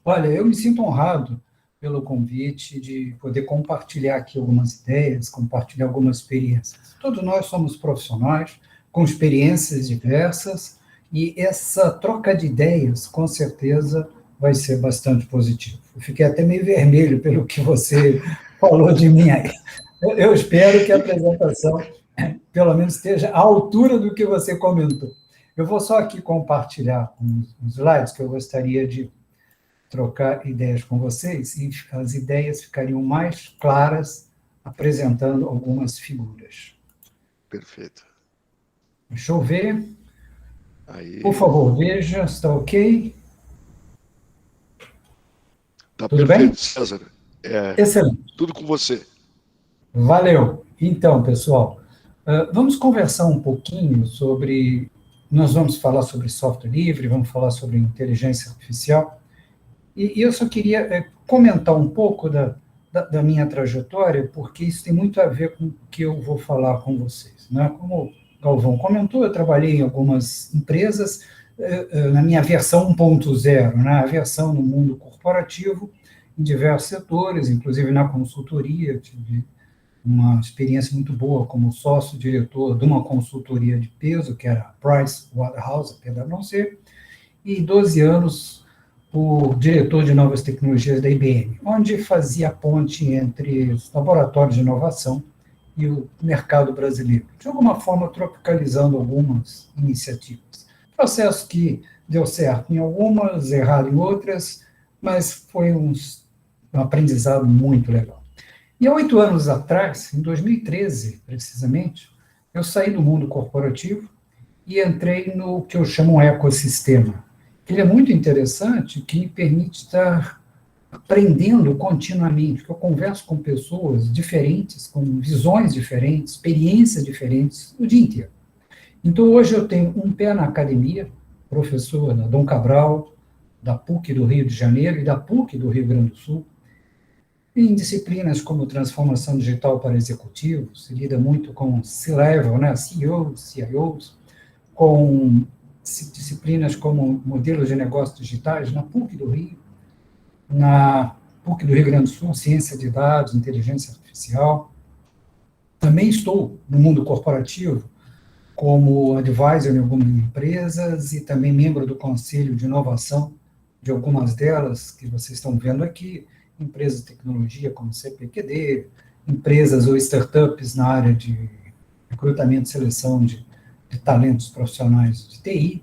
Olha, eu me sinto honrado pelo convite de poder compartilhar aqui algumas ideias, compartilhar algumas experiências. Todos nós somos profissionais com experiências diversas e essa troca de ideias, com certeza, vai ser bastante positiva. Eu fiquei até meio vermelho pelo que você falou de mim aí. Eu espero que a apresentação, pelo menos, esteja à altura do que você comentou. Eu vou só aqui compartilhar uns slides que eu gostaria de trocar ideias com vocês e as ideias ficariam mais claras apresentando algumas figuras. Perfeito. Deixa eu ver. Por Aí, favor, veja, está ok? tá Tudo bem? perfeito, César. É, Excelente. tudo com você. Valeu. Então, pessoal, vamos conversar um pouquinho sobre. Nós vamos falar sobre software livre, vamos falar sobre inteligência artificial. E eu só queria comentar um pouco da minha trajetória, porque isso tem muito a ver com o que eu vou falar com vocês. Né? Como o Galvão comentou, eu trabalhei em algumas empresas, na minha versão 1.0, né? A versão no mundo corporativo, em diversos setores, inclusive na consultoria, tive uma experiência muito boa como sócio-diretor de uma consultoria de peso, que era a Price Waterhouse, a PwC, e 12 anos o diretor de novas tecnologias da IBM, onde fazia a ponte entre os laboratórios de inovação e o mercado brasileiro, de alguma forma tropicalizando algumas iniciativas. Processo que deu certo em algumas, errado em outras, mas foi um aprendizado muito legal. E há 8 anos atrás, em 2013, precisamente, eu saí do mundo corporativo e entrei no que eu chamo um ecossistema. Ele é muito interessante, que me permite estar aprendendo continuamente, que eu converso com pessoas diferentes, com visões diferentes, experiências diferentes, o dia inteiro. Então, hoje eu tenho um pé na academia, professor da Dom Cabral, da PUC do Rio de Janeiro e da PUC do Rio Grande do Sul, em disciplinas como transformação digital para executivos, se lida muito com C-level, né, CEOs, CIOs, com disciplinas como modelos de negócios digitais na PUC do Rio, na PUC do Rio Grande do Sul, ciência de dados, inteligência artificial. Também estou no mundo corporativo como advisor em algumas empresas e também membro do conselho de inovação de algumas delas que vocês estão vendo aqui, empresas de tecnologia como CPQD, empresas ou startups na área de recrutamento e seleção de talentos profissionais de TI,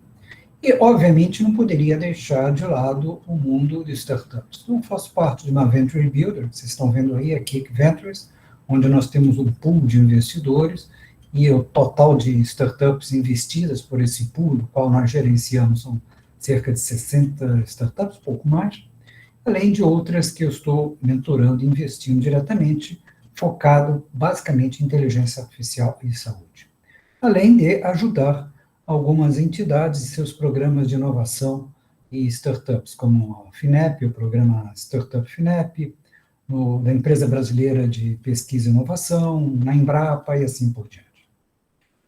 e, obviamente, não poderia deixar de lado o mundo de startups. Então, faço parte de uma Venture Builder, que vocês estão vendo aí, a Kick Ventures, onde nós temos um pool de investidores, e o total de startups investidas por esse pool, do qual nós gerenciamos, são cerca de 60 startups, pouco mais, além de outras que eu estou mentorando e investindo diretamente, focado basicamente em inteligência artificial e saúde. Além de ajudar algumas entidades e seus programas de inovação e startups, como a FINEP, o programa Startup FINEP, da Empresa Brasileira de Pesquisa e Inovação, na Embrapa e assim por diante.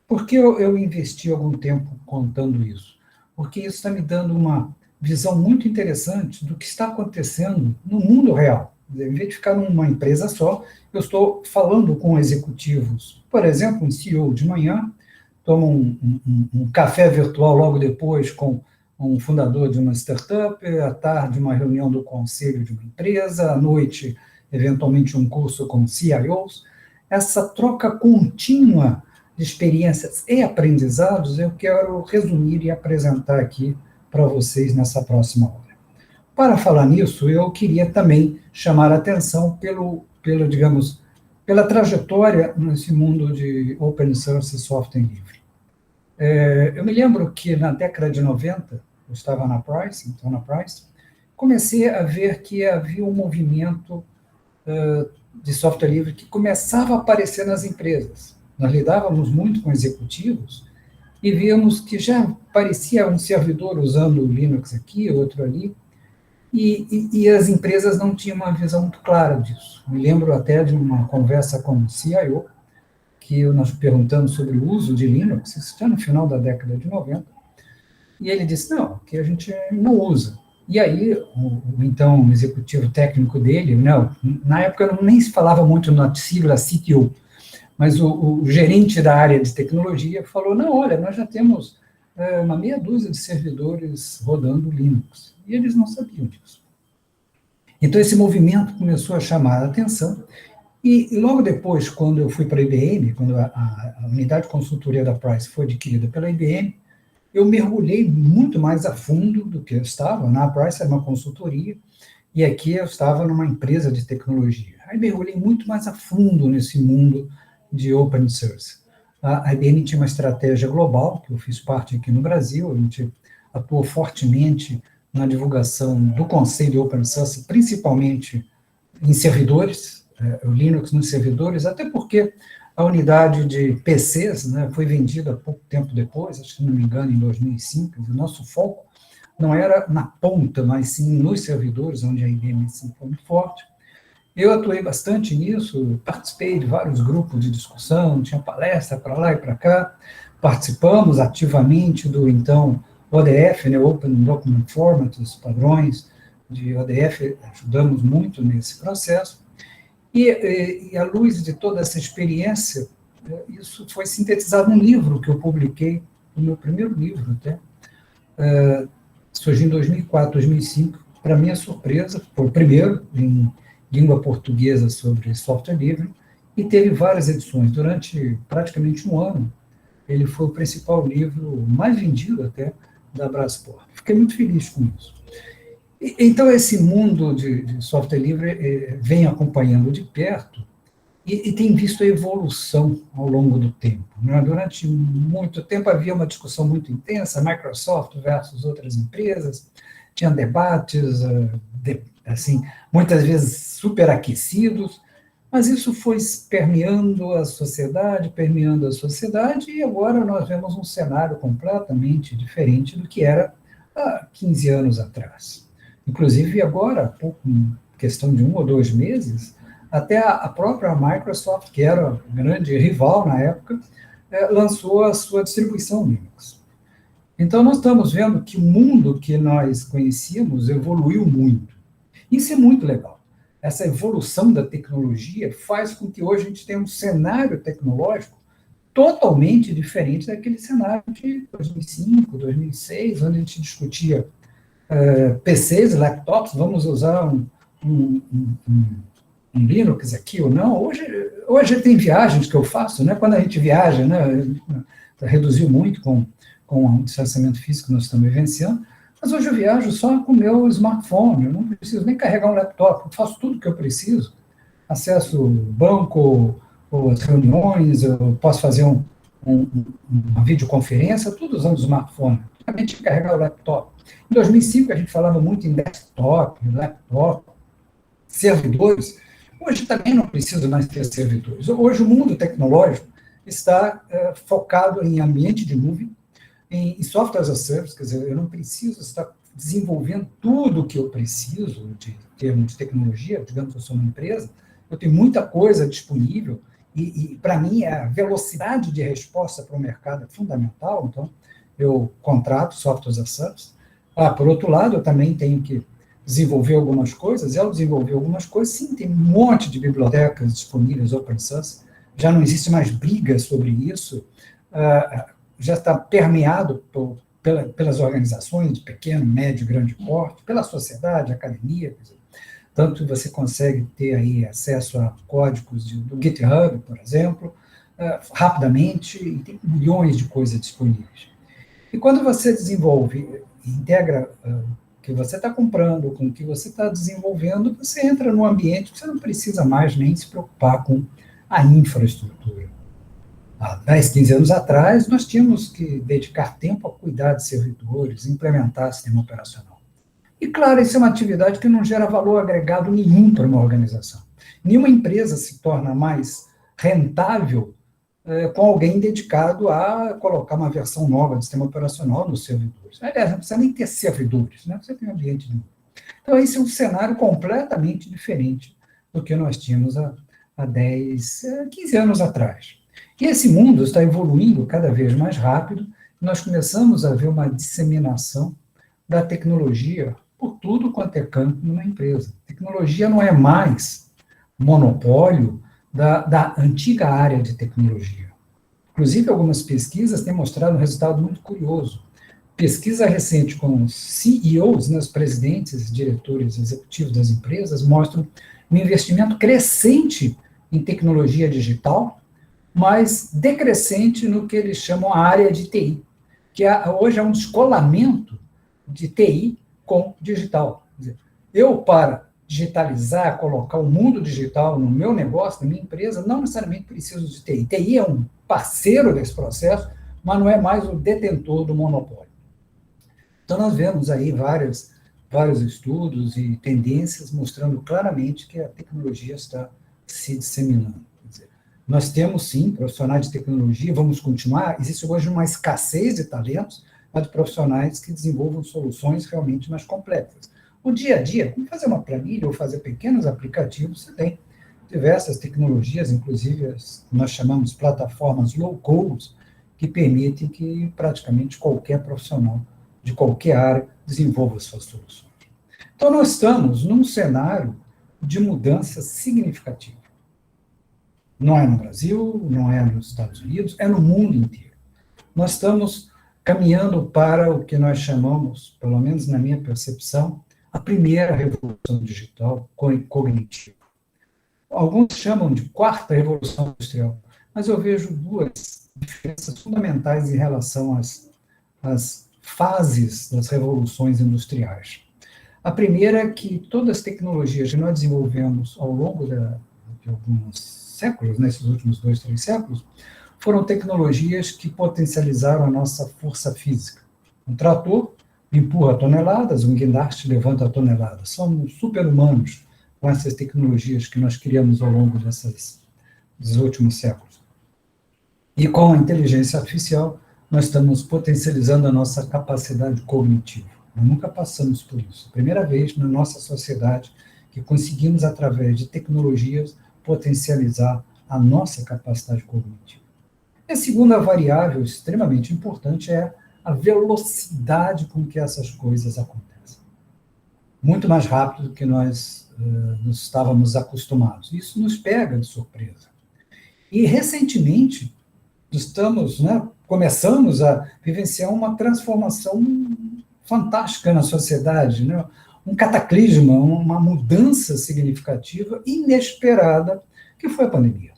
Por que eu investi algum tempo contando isso? Porque isso está me dando uma visão muito interessante do que está acontecendo no mundo real. Em vez de ficar numa empresa só, eu estou falando com executivos. Por exemplo, um CEO de manhã toma um café virtual logo depois com um fundador de uma startup, à tarde uma reunião do conselho de uma empresa, à noite, eventualmente, um curso com CIOs. Essa troca contínua de experiências e aprendizados eu quero resumir e apresentar aqui para vocês nessa próxima hora. Para falar nisso, eu queria também chamar a atenção digamos, pela trajetória nesse mundo de open source e software livre. Eu me lembro que na década de 90, eu estava na Price, comecei a ver que havia um movimento de software livre que começava a aparecer nas empresas. Nós lidávamos muito com executivos e víamos que já parecia um servidor usando o Linux aqui, outro ali, e as empresas não tinham uma visão muito clara disso. Me lembro até de uma conversa com o CIO, que nós perguntamos sobre o uso de Linux, isso já no final da década de 90, e ele disse, não, que a gente não usa. E aí, então, executivo técnico dele, não, na época nem se falava muito na sigla CTO, mas o gerente da área de tecnologia falou, não, olha, nós já temos uma meia dúzia de servidores rodando Linux. E eles não sabiam disso. Então, esse movimento começou a chamar a atenção. E logo depois, quando eu fui para a IBM, quando a unidade de consultoria da Price foi adquirida pela IBM, eu mergulhei muito mais a fundo do que eu estava. Na Price era uma consultoria, e aqui eu estava numa empresa de tecnologia. Aí mergulhei muito mais a fundo nesse mundo de open source. A IBM tinha uma estratégia global, que eu fiz parte aqui no Brasil, a gente atuou fortemente na divulgação do conceito de open source, principalmente em servidores, o Linux nos servidores, até porque a unidade de PCs, né, foi vendida pouco tempo depois, acho que, se não me engano, em 2005. O nosso foco não era na ponta, mas sim nos servidores, onde a IBM sempre foi muito forte. Eu atuei bastante nisso, participei de vários grupos de discussão, tinha palestra para lá e para cá, participamos ativamente do, então, ODF, né, Open Document Format, os padrões de ODF, ajudamos muito nesse processo. E à luz de toda essa experiência, isso foi sintetizado num livro que eu publiquei, o meu primeiro livro até, surgiu em 2004, 2005, para minha surpresa, foi o primeiro em língua portuguesa sobre software livre, e teve várias edições. Durante praticamente um ano, ele foi o principal livro, mais vendido até, da Brassport. Fiquei muito feliz com isso. Então, esse mundo de software livre vem acompanhando de perto e tem visto a evolução ao longo do tempo, né? Durante muito tempo havia uma discussão muito intensa, Microsoft versus outras empresas, tinha debates, assim, muitas vezes superaquecidos, mas isso foi permeando a sociedade, e agora nós vemos um cenário completamente diferente do que era há 15 anos atrás. Inclusive, agora, há pouco, em questão de 1 ou 2 meses, até a própria Microsoft, que era a grande rival na época, lançou a sua distribuição Linux. Então, nós estamos vendo que o mundo que nós conhecíamos evoluiu muito. Isso é muito legal. Essa evolução da tecnologia faz com que hoje a gente tenha um cenário tecnológico totalmente diferente daquele cenário de 2005, 2006, onde a gente discutia PCs, laptops, vamos usar um Linux aqui ou não. Hoje tem viagens que eu faço, né? Quando a gente viaja, né, reduziu muito com o distanciamento físico que nós estamos vivenciando, mas hoje eu viajo só com o meu smartphone, eu não preciso nem carregar um laptop, eu faço tudo o que eu preciso, acesso o banco, ou as reuniões, eu posso fazer uma videoconferência, tudo usando o smartphone, praticamente carregar o laptop. Em 2005, a gente falava muito em desktop, laptop, servidores. Hoje também não precisa mais ter servidores. Hoje o mundo tecnológico está focado em ambiente de nuvem, em software as a service, quer dizer, eu não preciso estar desenvolvendo tudo o que eu preciso de termos de tecnologia, digamos que eu sou uma empresa, eu tenho muita coisa disponível, e para mim a velocidade de resposta para o mercado é fundamental, então eu contrato software as a service. Por outro lado, eu também tenho que desenvolver algumas coisas, e ao desenvolver algumas coisas, sim, tem um monte de bibliotecas disponíveis open source, já não existe mais briga sobre isso, já está permeado pelas organizações de pequeno, médio, grande porte, pela sociedade, academia, quer dizer, tanto que você consegue ter aí acesso a códigos do GitHub, por exemplo, rapidamente, e tem milhões de coisas disponíveis. E quando você desenvolve e integra o que você está comprando com o que você está desenvolvendo, você entra num ambiente que você não precisa mais nem se preocupar com a infraestrutura. Há 10, 15 anos atrás, nós tínhamos que dedicar tempo a cuidar de servidores, implementar sistema operacional. E, claro, isso é uma atividade que não gera valor agregado nenhum para uma organização. Nenhuma empresa se torna mais rentável com alguém dedicado a colocar uma versão nova do sistema operacional nos servidores. Aliás, não precisa nem ter servidores, né? Você tem um ambiente de novo. Então, esse é um cenário completamente diferente do que nós tínhamos há 10, 15 anos atrás. E esse mundo está evoluindo cada vez mais rápido, e nós começamos a ver uma disseminação da tecnologia por tudo quanto é campo numa empresa. Tecnologia não é mais monopólio da antiga área de tecnologia. Inclusive, algumas pesquisas têm mostrado um resultado muito curioso. Pesquisa recente com CEOs, os presidentes e diretores executivos das empresas, mostram um investimento crescente em tecnologia digital, mas decrescente no que eles chamam a área de TI, que hoje é um descolamento de TI com digital. Quer dizer, eu, para digitalizar, colocar o mundo digital no meu negócio, na minha empresa, não necessariamente preciso de TI. TI é um parceiro desse processo, mas não é mais o detentor do monopólio. Então, nós vemos aí vários estudos e tendências mostrando claramente que a tecnologia está se disseminando. Quer dizer, nós temos, sim, profissionais de tecnologia, vamos continuar. Existe hoje uma escassez de talentos, mas de profissionais que desenvolvam soluções realmente mais complexas. O dia a dia, como fazer uma planilha ou fazer pequenos aplicativos, você tem diversas tecnologias, inclusive as que nós chamamos de plataformas low-code, que permitem que praticamente qualquer profissional de qualquer área desenvolva suas soluções. Então, nós estamos num cenário de mudança significativa. Não é no Brasil, não é nos Estados Unidos, é no mundo inteiro. Nós estamos caminhando para o que nós chamamos, pelo menos na minha percepção, a primeira revolução digital cognitiva. Alguns chamam de quarta revolução industrial, mas eu vejo duas diferenças fundamentais em relação às fases das revoluções industriais. A primeira é que todas as tecnologias que nós desenvolvemos ao longo de alguns séculos, nesses últimos 2, 3 séculos, foram tecnologias que potencializaram a nossa força física. Um trator empurra toneladas, um guindaste levanta toneladas. Somos super-humanos com essas tecnologias que nós criamos ao longo dos últimos séculos. E com a inteligência artificial, nós estamos potencializando a nossa capacidade cognitiva. Nós nunca passamos por isso. Primeira vez na nossa sociedade que conseguimos, através de tecnologias, potencializar a nossa capacidade cognitiva. E a segunda variável extremamente importante é a velocidade com que essas coisas acontecem. Muito mais rápido do que nós nos estávamos acostumados. Isso nos pega de surpresa. E, recentemente, começamos a vivenciar uma transformação fantástica na sociedade, um cataclisma, uma mudança significativa, inesperada, que foi a pandemia.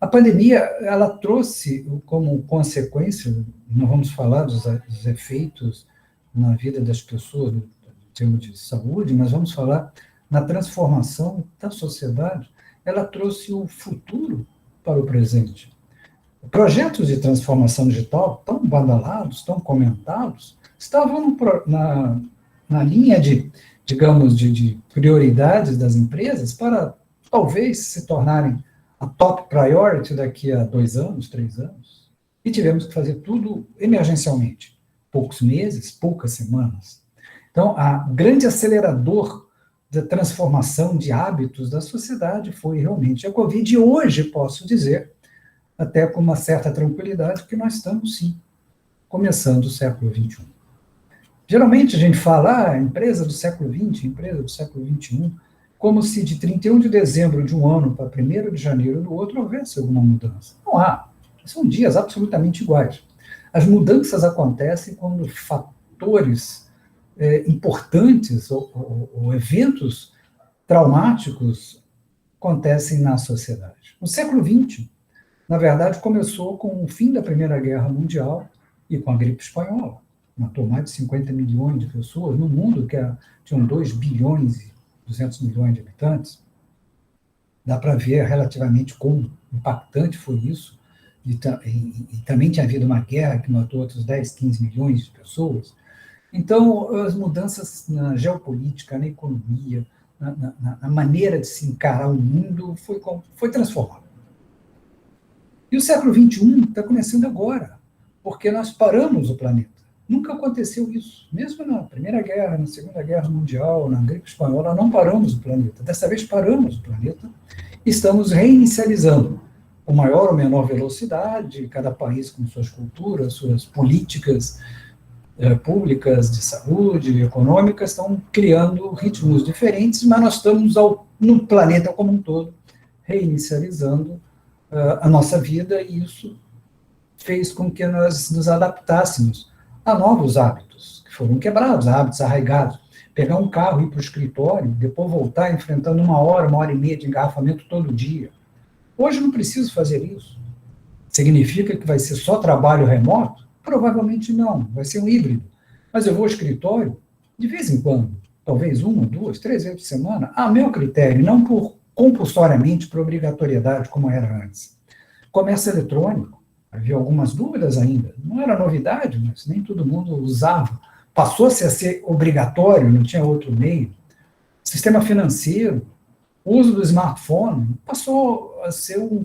A pandemia, ela trouxe como consequência, não vamos falar dos efeitos na vida das pessoas, em termos de saúde, mas vamos falar na transformação da sociedade, ela trouxe o futuro para o presente. Projetos de transformação digital, tão badalados, tão comentados, estavam na linha de prioridades das empresas para talvez se tornarem a top priority daqui a 2 anos, 3 anos. E tivemos que fazer tudo emergencialmente. Poucos meses, poucas semanas. Então, o grande acelerador da transformação de hábitos da sociedade foi realmente a Covid. E hoje posso dizer, até com uma certa tranquilidade, que nós estamos, sim, começando o século XXI. Geralmente a gente fala, empresa do século XX, empresa do século XXI, como se de 31 de dezembro de um ano para 1º de janeiro do outro houvesse alguma mudança. Não há. São dias absolutamente iguais. As mudanças acontecem quando fatores importantes ou eventos traumáticos acontecem na sociedade. O século XX, na verdade, começou com o fim da Primeira Guerra Mundial e com a gripe espanhola. Matou mais de 50 milhões de pessoas no mundo, que tinham 2 bilhões e 200 milhões de habitantes. Dá para ver relativamente como impactante foi isso. E também tinha havido uma guerra que matou outros 10, 15 milhões de pessoas. Então, as mudanças na geopolítica, na economia, na maneira de se encarar o mundo, foi transformado. E o século XXI está começando agora, porque nós paramos o planeta. Nunca aconteceu isso. Mesmo na Primeira Guerra, na Segunda Guerra Mundial, na gripe espanhola, não paramos o planeta. Dessa vez paramos o planeta e estamos reinicializando, com maior ou menor velocidade, cada país com suas culturas, suas políticas, públicas, de saúde, econômicas, estão criando ritmos diferentes, mas nós estamos, no planeta como um todo, reinicializando a nossa vida, e isso fez com que nós nos adaptássemos a novos hábitos, que foram quebrados, hábitos arraigados. Pegar um carro, ir para o escritório, depois voltar enfrentando 1 hora e meia de engarrafamento todo dia. Hoje não preciso fazer isso. Significa que vai ser só trabalho remoto? Provavelmente não, vai ser um híbrido. Mas eu vou ao escritório de vez em quando, talvez 1, 2, 3 vezes por semana, a meu critério, não compulsoriamente por obrigatoriedade, como era antes. Comércio eletrônico, havia algumas dúvidas ainda, não era novidade, mas nem todo mundo usava. Passou-se a ser obrigatório, não tinha outro meio. Sistema financeiro, uso do smartphone, passou a ser um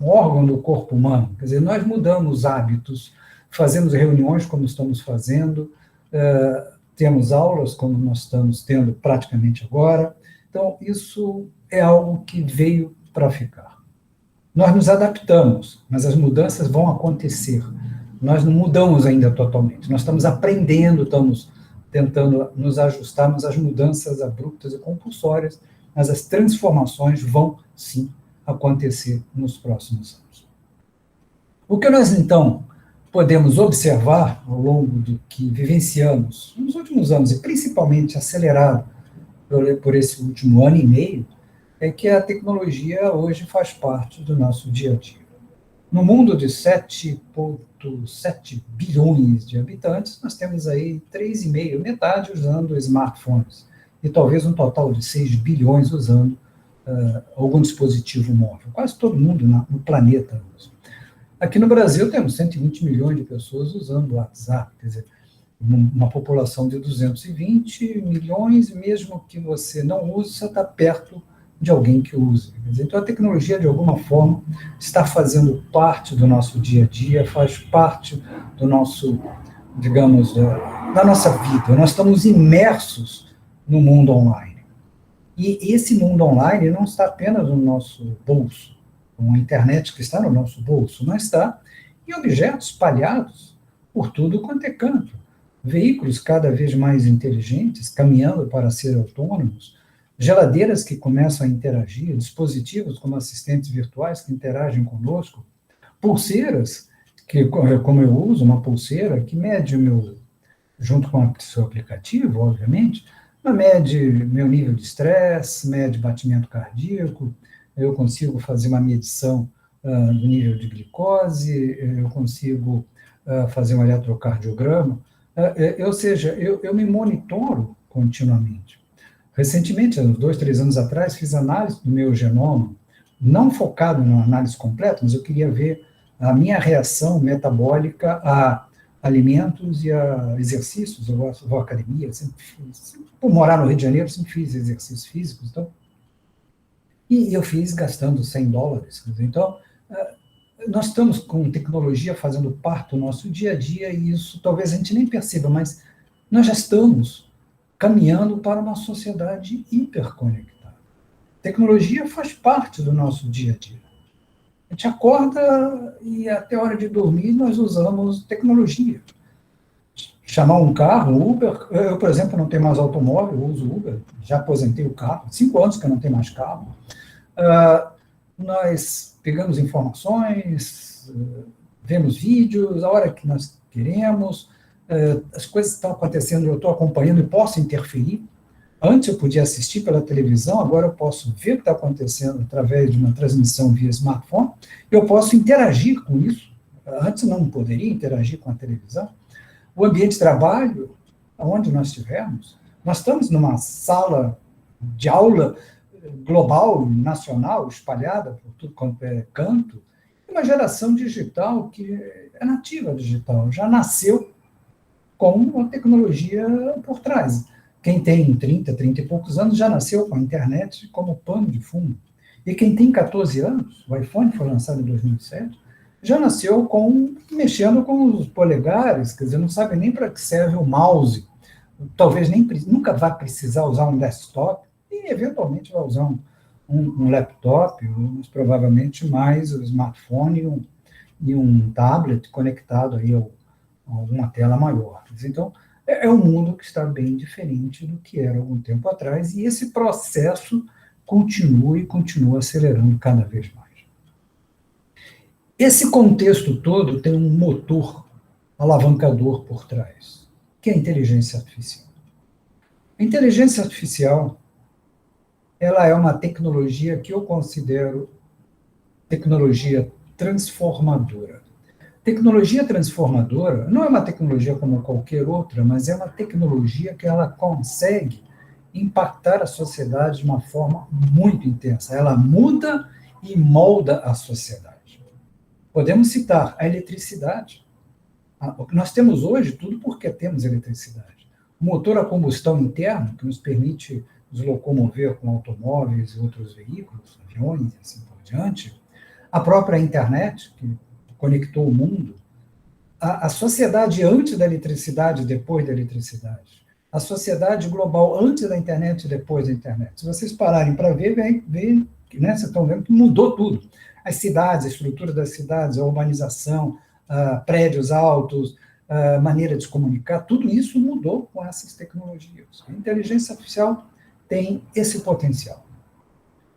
órgão do corpo humano. Quer dizer, nós mudamos hábitos, fazemos reuniões como estamos fazendo, temos aulas como nós estamos tendo praticamente agora. Então, isso é algo que veio para ficar. Nós nos adaptamos, mas as mudanças vão acontecer. Nós não mudamos ainda totalmente. Nós estamos aprendendo, estamos tentando nos ajustarmos às mudanças abruptas e compulsórias, mas as transformações vão, sim, acontecer nos próximos anos. O que nós, então, podemos observar ao longo do que vivenciamos nos últimos anos, e principalmente acelerado por esse último ano e meio, é que a tecnologia hoje faz parte do nosso dia a dia. No mundo de 7,7 bilhões de habitantes, nós temos aí 3,5, metade usando smartphones, e talvez um total de 6 bilhões usando algum dispositivo móvel. Quase todo mundo no planeta usa. Aqui no Brasil temos 120 milhões de pessoas usando o WhatsApp, quer dizer, uma população de 220 milhões, mesmo que você não use, você está perto de alguém que use. Então, a tecnologia, de alguma forma, está fazendo parte do nosso dia a dia, faz parte do nosso, digamos, da nossa vida. Nós estamos imersos no mundo online. E esse mundo online não está apenas no nosso bolso, com a internet que está no nosso bolso, mas está em objetos espalhados por tudo quanto é canto. Veículos cada vez mais inteligentes, caminhando para ser autônomos, geladeiras que começam a interagir, dispositivos como assistentes virtuais que interagem conosco, pulseiras, como eu uso, uma pulseira que mede junto com o seu aplicativo, obviamente, mede meu nível de estresse, mede batimento cardíaco, eu consigo fazer uma medição do nível de glicose, eu consigo fazer um eletrocardiograma, ou seja, eu me monitoro continuamente. Recentemente, uns 2, 3 anos atrás, fiz análise do meu genoma, não focado na análise completa, mas eu queria ver a minha reação metabólica a alimentos e a exercícios. Eu vou à academia, por morar no Rio de Janeiro, sempre fiz exercícios físicos, então, e eu fiz gastando $100. Então, nós estamos com tecnologia fazendo parte do nosso dia a dia, e isso talvez a gente nem perceba, mas nós já estamos caminhando para uma sociedade hiperconectada. Tecnologia faz parte do nosso dia a dia. A gente acorda e até a hora de dormir nós usamos tecnologia. Chamar um carro, um Uber, eu, por exemplo, não tenho mais automóvel, eu uso Uber, já aposentei o carro, 5 anos que eu não tenho mais carro. Nós pegamos informações, vemos vídeos, a hora que nós queremos, as coisas estão acontecendo, eu estou acompanhando e posso interferir. Antes eu podia assistir pela televisão, agora eu posso ver o que está acontecendo através de uma transmissão via smartphone, eu posso interagir com isso. Antes eu não poderia interagir com a televisão. O ambiente de trabalho, aonde nós estivermos, nós estamos numa sala de aula global, nacional, espalhada por tudo quanto é canto, uma geração digital que é nativa digital, já nasceu com a tecnologia por trás. Quem tem 30 e poucos anos já nasceu com a internet como pano de fundo. E quem tem 14 anos, o iPhone foi lançado em 2007, já nasceu mexendo com os polegares, quer dizer, não sabe nem para que serve o mouse, talvez nunca vá precisar usar um desktop, e eventualmente vai usar um laptop, mas provavelmente mais um smartphone e um tablet conectado aí alguma tela maior. Então, é um mundo que está bem diferente do que era algum tempo atrás, e esse processo continua acelerando cada vez mais. Esse contexto todo tem um motor alavancador por trás, que é a inteligência artificial. A inteligência artificial, ela é uma tecnologia que eu considero tecnologia transformadora. Tecnologia transformadora não é uma tecnologia como qualquer outra, mas é uma tecnologia que ela consegue impactar a sociedade de uma forma muito intensa. Ela muda e molda a sociedade. Podemos citar a eletricidade. O que nós temos hoje, tudo porque temos eletricidade. O motor a combustão interna, que nos permite nos locomover com automóveis e outros veículos, aviões e assim por diante. A própria internet, que conectou o mundo. A sociedade antes da eletricidade e depois da eletricidade. A sociedade global antes da internet e depois da internet. Se vocês pararem para ver, né, vocês estão vendo que mudou tudo. As cidades, a estrutura das cidades, a urbanização, prédios altos, maneira de se comunicar, tudo isso mudou com essas tecnologias. A inteligência artificial tem esse potencial.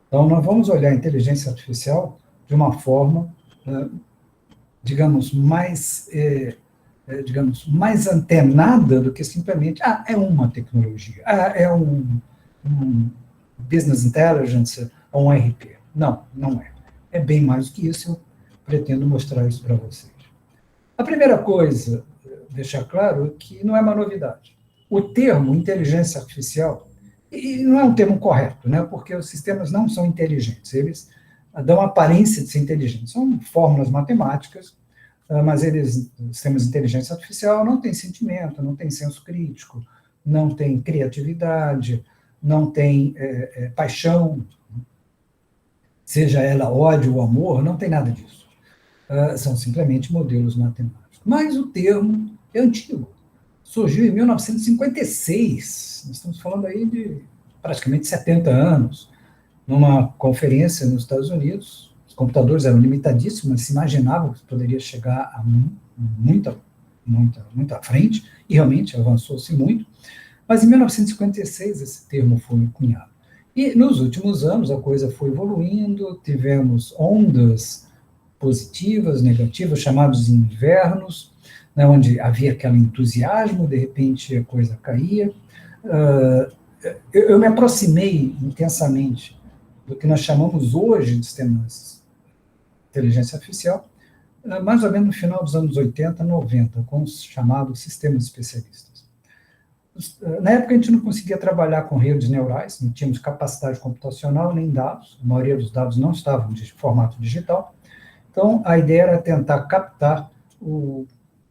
Então, nós vamos olhar a inteligência artificial de uma forma, digamos, mais antenada do que simplesmente, é uma tecnologia, é um business intelligence ou um RP. Não, não é. É bem mais do que isso, eu pretendo mostrar isso para vocês. A primeira coisa, deixar claro, é que não é uma novidade. O termo inteligência artificial, e não é um termo correto, né, porque os sistemas não são inteligentes, eles dão aparência de ser inteligentes, são fórmulas matemáticas, mas os sistemas de inteligência artificial não têm sentimento, não têm senso crítico, não têm criatividade, não têm paixão, seja ela ódio ou amor, não tem nada disso. São simplesmente modelos matemáticos. Mas o termo é antigo. Surgiu em 1956, nós estamos falando aí de praticamente 70 anos, numa conferência nos Estados Unidos. Os computadores eram limitadíssimos, mas se imaginava que poderia chegar a muita frente, e realmente avançou-se muito, mas em 1956 esse termo foi cunhado. E nos últimos anos a coisa foi evoluindo, tivemos ondas positivas, negativas, chamados de invernos, né, onde havia aquele entusiasmo, de repente a coisa caía. Eu me aproximei intensamente do que nós chamamos hoje de sistemas de inteligência artificial, mais ou menos no final dos anos 80, 90, com os chamados sistemas especialistas. Na época a gente não conseguia trabalhar com redes neurais, não tínhamos capacidade computacional nem dados, a maioria dos dados não estavam de formato digital, então a ideia era tentar captar o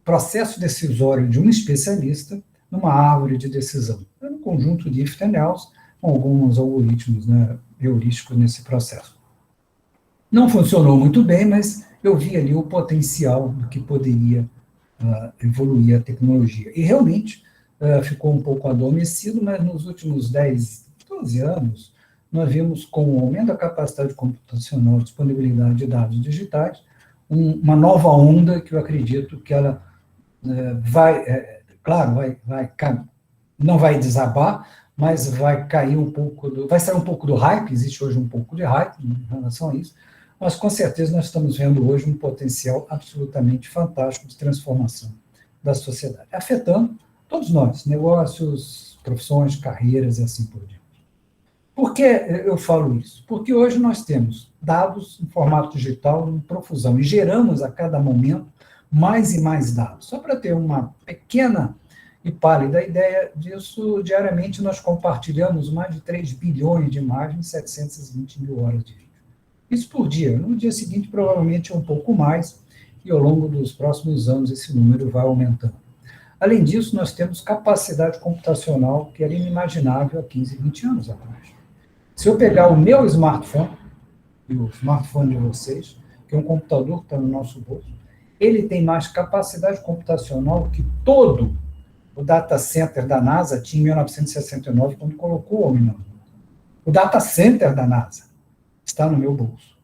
processo decisório de um especialista numa árvore de decisão. Era um conjunto de if and else, com alguns algoritmos, né, heurísticos nesse processo. Não funcionou muito bem, mas eu vi ali o potencial do que poderia evoluir a tecnologia. E realmente ficou um pouco adormecido, mas nos últimos 10, 12 anos, nós vimos com o aumento da capacidade computacional, disponibilidade de dados digitais, uma nova onda que eu acredito que ela não vai desabar, mas vai cair vai sair um pouco do hype, existe hoje um pouco de hype em relação a isso, mas com certeza nós estamos vendo hoje um potencial absolutamente fantástico de transformação da sociedade, afetando todos nós, negócios, profissões, carreiras e assim por diante. Por que eu falo isso? Porque hoje nós temos dados em formato digital em profusão e geramos a cada momento mais e mais dados. Só para ter uma pequena e pálida ideia disso, diariamente nós compartilhamos mais de 3 bilhões de imagens e 720 mil horas de vídeo. Isso por dia. No dia seguinte, provavelmente, um pouco mais, e ao longo dos próximos anos esse número vai aumentando. Além disso, nós temos capacidade computacional que era inimaginável há 15, 20 anos atrás. Se eu pegar o meu smartphone, e o smartphone de vocês, que é um computador que está no nosso bolso, ele tem mais capacidade computacional que todo o data center da NASA tinha em 1969, quando colocou o homem na Lua. O data center da NASA está no meu bolso.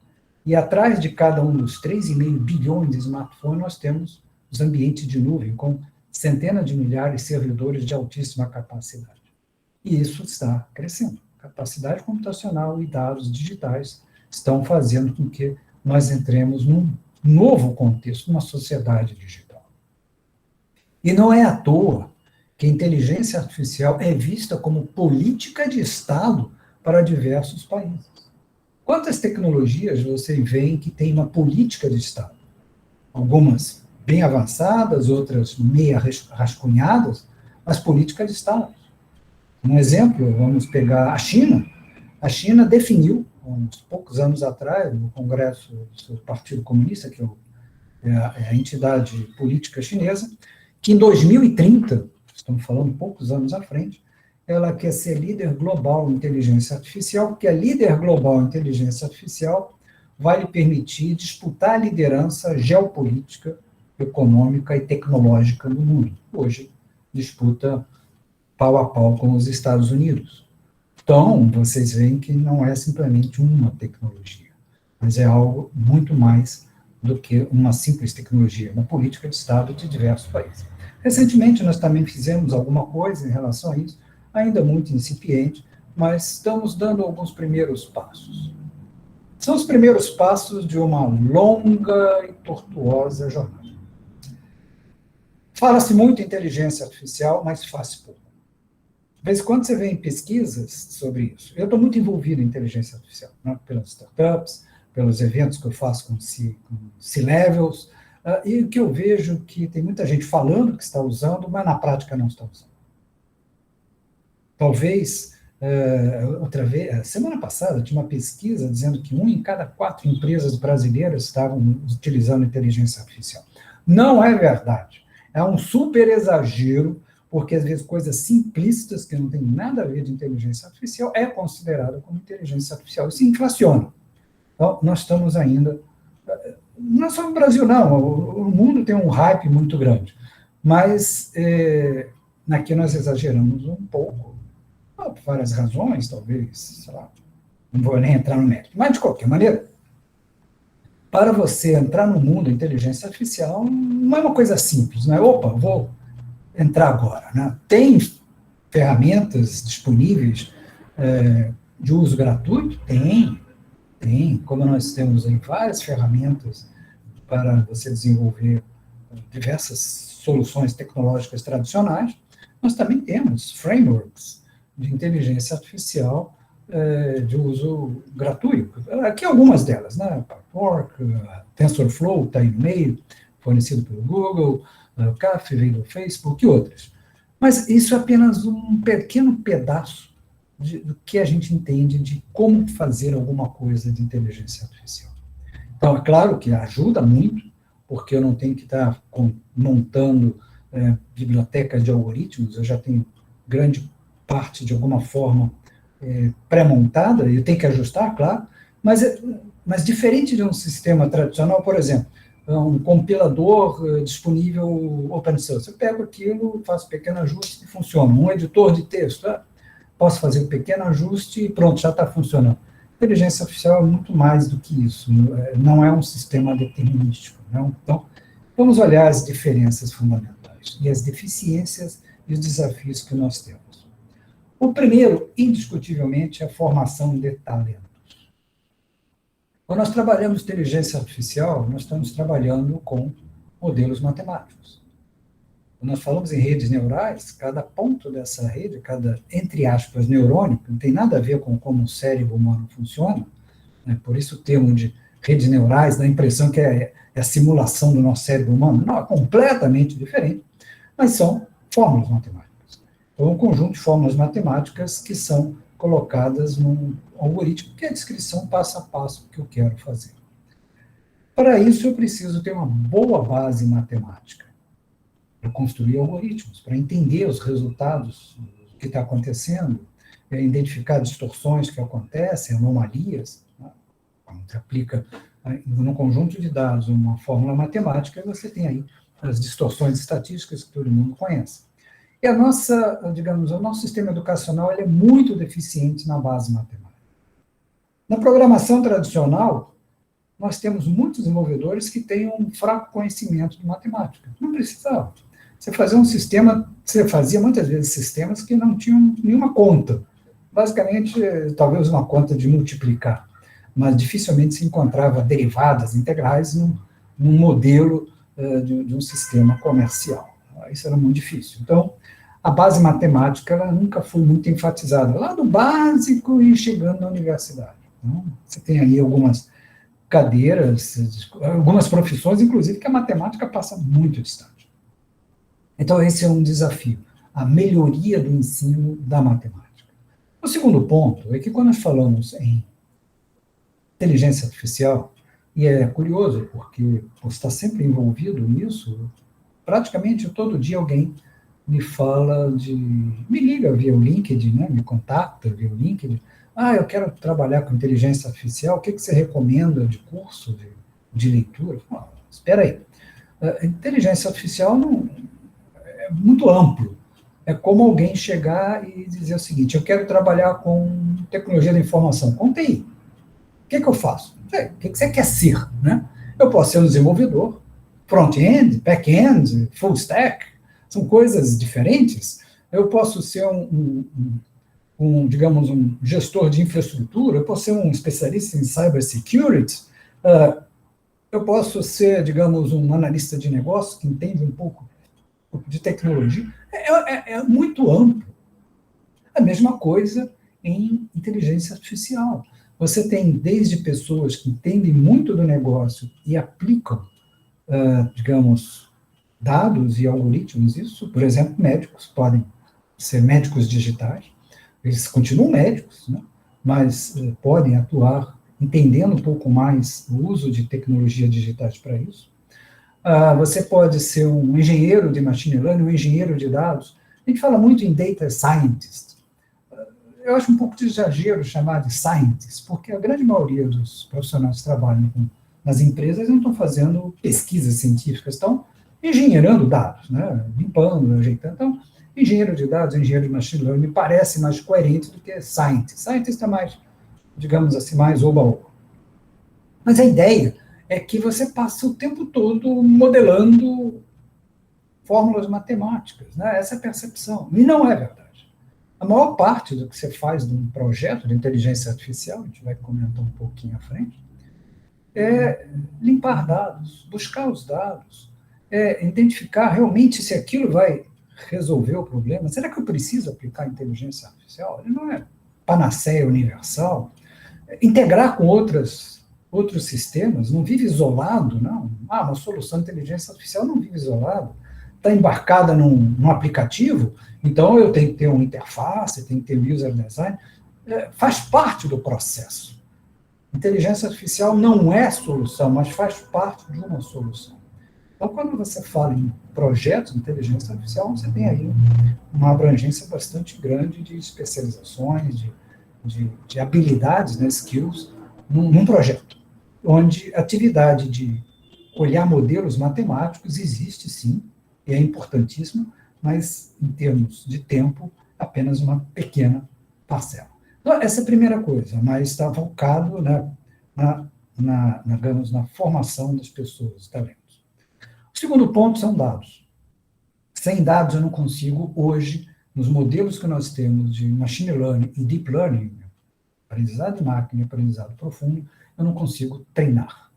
E atrás de cada um dos 3,5 bilhões de smartphones, nós temos os ambientes de nuvem com centenas de milhares de servidores de altíssima capacidade. E isso está crescendo. Capacidade computacional e dados digitais estão fazendo com que nós entremos num novo contexto, numa sociedade digital. E não é à toa que a inteligência artificial é vista como política de Estado para diversos países. Quantas tecnologias você vê que tem uma política de Estado? Algumas bem avançadas, outras meia rascunhadas, mas política de Estado. Um exemplo, vamos pegar a China. A China definiu, uns poucos anos atrás, no Congresso do seu Partido Comunista, que é a entidade política chinesa, que em 2030, estamos falando poucos anos à frente, ela quer ser líder global em inteligência artificial, porque a líder global em inteligência artificial vai lhe permitir disputar a liderança geopolítica, econômica e tecnológica no mundo. Hoje, disputa pau a pau com os Estados Unidos. Então, vocês veem que não é simplesmente uma tecnologia, mas é algo muito mais do que uma simples tecnologia, uma política de Estado de diversos países. Recentemente, nós também fizemos alguma coisa em relação a isso, ainda muito incipiente, mas estamos dando alguns primeiros passos. São os primeiros passos de uma longa e tortuosa jornada. Fala-se muito em inteligência artificial, mas faz pouco. De vez em quando você vê em pesquisas sobre isso. Eu estou muito envolvido em inteligência artificial, né, pelas startups, pelos eventos que eu faço com C-Levels, e o que eu vejo que tem muita gente falando que está usando, mas na prática não está usando. Talvez, outra vez, semana passada, tinha uma pesquisa dizendo que 1 em cada 4 empresas brasileiras estavam utilizando inteligência artificial. Não é verdade. É um super exagero, porque às vezes coisas simplistas, que não tem nada a ver de inteligência artificial, é considerada como inteligência artificial. Isso inflaciona. Então, nós estamos ainda... Não é só no Brasil, não. O mundo tem um hype muito grande. Mas aqui nós exageramos um pouco, por várias razões, talvez, sei lá, não vou nem entrar no mérito. Mas, de qualquer maneira, para você entrar no mundo da inteligência artificial, não é uma coisa simples, não é? Opa, vou entrar agora, né? Tem ferramentas disponíveis de uso gratuito? Tem. Como nós temos aí várias ferramentas para você desenvolver diversas soluções tecnológicas tradicionais, nós também temos frameworks de inteligência artificial de uso gratuito. Aqui algumas delas, né? PyTorch, TensorFlow está aí no meio, fornecido pelo Google, o CAF veio do Facebook e outras. Mas isso é apenas um pequeno pedaço do que a gente entende de como fazer alguma coisa de inteligência artificial. Então, é claro que ajuda muito, porque eu não tenho que estar montando bibliotecas de algoritmos, eu já tenho grande parte, de alguma forma, pré-montada, e eu tenho que ajustar, claro, mas diferente de um sistema tradicional, por exemplo, um compilador disponível open source, eu pego aquilo, faço pequeno ajuste e funciona. Um editor de texto, posso fazer um pequeno ajuste e pronto, já está funcionando. Inteligência artificial é muito mais do que isso, não é um sistema determinístico. Não? Então, vamos olhar as diferenças fundamentais e as deficiências e os desafios que nós temos. O primeiro, indiscutivelmente, é a formação de talentos. Quando nós trabalhamos inteligência artificial, nós estamos trabalhando com modelos matemáticos. Quando nós falamos em redes neurais, cada ponto dessa rede, cada, entre aspas, neurônio, não tem nada a ver com como o cérebro humano funciona, né? Por isso o termo de redes neurais dá a impressão que é a simulação do nosso cérebro humano. Não, é completamente diferente, mas são fórmulas matemáticas. Então, um conjunto de fórmulas matemáticas que são colocadas num algoritmo, que é a descrição passo a passo que eu quero fazer. Para isso, eu preciso ter uma boa base matemática, para construir algoritmos, para entender os resultados do que está acontecendo, identificar distorções que acontecem, anomalias, né? Quando você aplica num conjunto de dados uma fórmula matemática, você tem aí as distorções estatísticas que todo mundo conhece. E o nosso sistema educacional ele é muito deficiente na base matemática. Na programação tradicional, nós temos muitos desenvolvedores que têm um fraco conhecimento de matemática. Não precisava. Você fazia um sistema, você fazia muitas vezes sistemas que não tinham nenhuma conta. Basicamente, talvez uma conta de multiplicar, mas dificilmente se encontrava derivadas integrais num modelo de um sistema comercial. Isso era muito difícil. Então, a base matemática ela nunca foi muito enfatizada, lá do básico e chegando na universidade. Então, você tem aí algumas cadeiras, algumas profissões, inclusive, que a matemática passa muito distante. Então, esse é um desafio, a melhoria do ensino da matemática. O segundo ponto é que quando nós falamos em inteligência artificial, e é curioso, porque você está sempre envolvido nisso, praticamente todo dia alguém me fala me liga via o LinkedIn, né, me contacta via o LinkedIn, eu quero trabalhar com inteligência artificial, o que você recomenda de curso, de leitura? Espera aí, inteligência artificial não, é muito amplo. É como alguém chegar e dizer o seguinte, eu quero trabalhar com tecnologia da informação, com TI. O que eu faço? O que você quer ser? Né? Eu posso ser um desenvolvedor, front-end, back-end, full stack, são coisas diferentes. Eu posso ser digamos, um gestor de infraestrutura, eu posso ser um especialista em cybersecurity, eu posso ser, digamos, um analista de negócio que entende um pouco de tecnologia. É muito amplo. A mesma coisa em inteligência artificial. Você tem desde pessoas que entendem muito do negócio e aplicam, digamos, dados e algoritmos, isso, por exemplo, médicos podem ser médicos digitais, eles continuam médicos, né? Mas podem atuar entendendo um pouco mais o uso de tecnologias digitais para isso. Você pode ser um engenheiro de machine learning, um engenheiro de dados. A gente fala muito em data scientist. Eu acho um pouco de exagero chamar de scientist, porque a grande maioria dos profissionais que trabalham nas empresas não estão fazendo pesquisas científicas, estão engenheirando dados, né? Limpando, ajeitando. Então, engenheiro de dados, engenheiro de machine learning, me parece mais coerente do que scientist. Scientist é mais, digamos assim, mais oba-oba. Mas a ideia é que você passa o tempo todo modelando fórmulas matemáticas, né? Essa é a percepção. E não é verdade. A maior parte do que você faz num projeto de inteligência artificial, a gente vai comentar um pouquinho à frente, é limpar dados, buscar os dados, identificar realmente se aquilo vai resolver o problema. Será que eu preciso aplicar inteligência artificial? Ele não é panaceia universal. Integrar com outros sistemas, não vive isolado, não. Uma solução de inteligência artificial não vive isolado. Está embarcada num aplicativo, então eu tenho que ter uma interface, tenho que ter user design. Faz parte do processo. Inteligência artificial não é solução, mas faz parte de uma solução. Então, quando você fala em projetos de inteligência artificial, você tem aí uma abrangência bastante grande de especializações, de habilidades, né, skills, num projeto, onde a atividade de olhar modelos matemáticos existe, sim, e é importantíssima, mas, em termos de tempo, apenas uma pequena parcela. Então, essa é a primeira coisa, mas está focado, né, digamos, na formação das pessoas, talentos. O segundo ponto são dados. Sem dados eu não consigo, hoje, nos modelos que nós temos de machine learning e deep learning, aprendizado de máquina e aprendizado profundo, eu não consigo treinar.